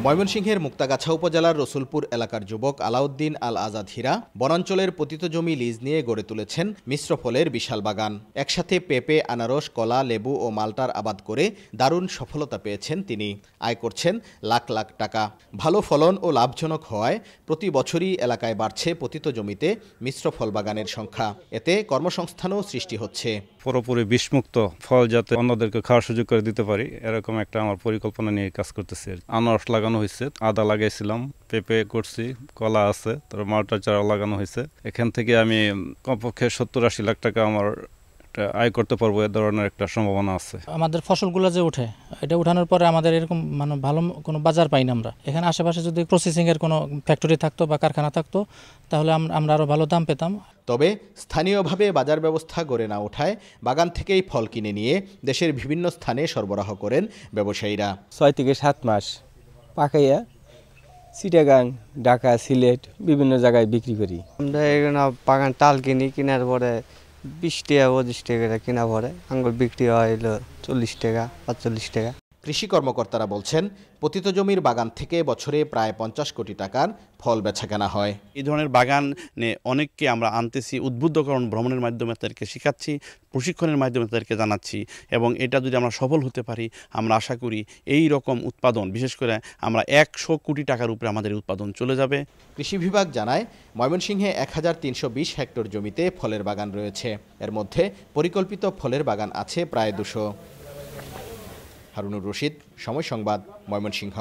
ময়মনসিংহের মুক্তাগাছা উপজেলার রসুলপুর এলাকার যুবক আলাউদ্দিন আল আজাদ হীরা বনাঞ্চলের পতিত জমি লিজ নিয়ে গড়ে তুলেছেন মিশ্র ফলের বিশাল বাগান। একসাথে পেঁপে, আনারস, কলা, লেবু ও মাল্টার আবাদ করে দারুণ সফলতা পেয়েছেন তিনি। আয় করছেন লাখ লাখ টাকা। ভালো ফলন ও লাভজনক হওয়ায় প্রতি বছরই এলাকায় বাড়ছে পতিত জমিতে মিশ্র ফল বাগানের সংখ্যা। এতে কর্মসংস্থানও সৃষ্টি হচ্ছে। পুরোপুরি বিষমুক্ত ফল যাতে অন্যদেরকে খাওয়ার সুযোগ করে দিতে পারি, এরকম একটা আমার পরিকল্পনা নিয়ে কাজ করতেছি। আনারস লাগানো হয়েছে, আদা লাগাইছিলাম, পেঁপে করছি, কলা আছে, তারপর মাল্টা চারা লাগানো হয়েছে। এখান থেকে আমি কমপক্ষে 70-80 লাখ টাকা আমার আয় করতে পারবো, এ ধরনের একটা সম্ভাবনা আছে। আমাদের ফসলগুলো যে ওঠে, এটা উঠানোর পরে আমাদের এরকম ভালো কোনো বাজার পাই না আমরা। এখানে আশেপাশে যদি প্রসেসিং এর কোনো ফ্যাক্টরি থাকতো বা কারখানা থাকতো, তাহলে আমরা আরো ভালো দাম পেতাম। তবে স্থানীয়ভাবে বাজার ব্যবস্থা গড়ে না ওঠায় বাগান থেকেই ফল কিনে নিয়ে দেশের বিভিন্ন স্থানে সরবরাহ করেন ব্যবসায়ীরা। 6 থেকে 7 মাস পাকাইয়া চিটাগাং, ঢাকা, সিলেট বিভিন্ন জায়গায় বিক্রি করি। আমরা এখানে বাগান টাল কিনি, কেনার পরে 20 টাকা 25 টাকা কেনা পরে আঙ্গুর বিক্রি হয় 40 টাকা 45 টাকা। কৃষি কর্মকর্তারা বলছেন, পতিত জমির বাগান থেকে বছরে প্রায় 50 কোটি টাকার ফল বেচাকেনা হয়। এই ধরনের বাগানে অনেককে আমরা আনতেছি, উদ্বুদ্ধকরণ ভ্রমণের মাধ্যমে তাদেরকে শেখাচ্ছি, প্রশিক্ষণের মাধ্যমে তাদেরকে জানাচ্ছি, এবং এটা যদি আমরা সফল হতে পারি, আমরা আশা করি এই রকম উৎপাদন, বিশেষ করে আমরা 100 কোটি টাকার উপরে আমাদের উৎপাদন চলে যাবে। কৃষি বিভাগ জানায়, ময়মনসিংহে 1320 হেক্টর জমিতে ফলের বাগান রয়েছে। এর মধ্যে পরিকল্পিত ফলের বাগান আছে প্রায় 200। হারুনুর রশিদ, সময় সংবাদ, ময়মনসিংহ।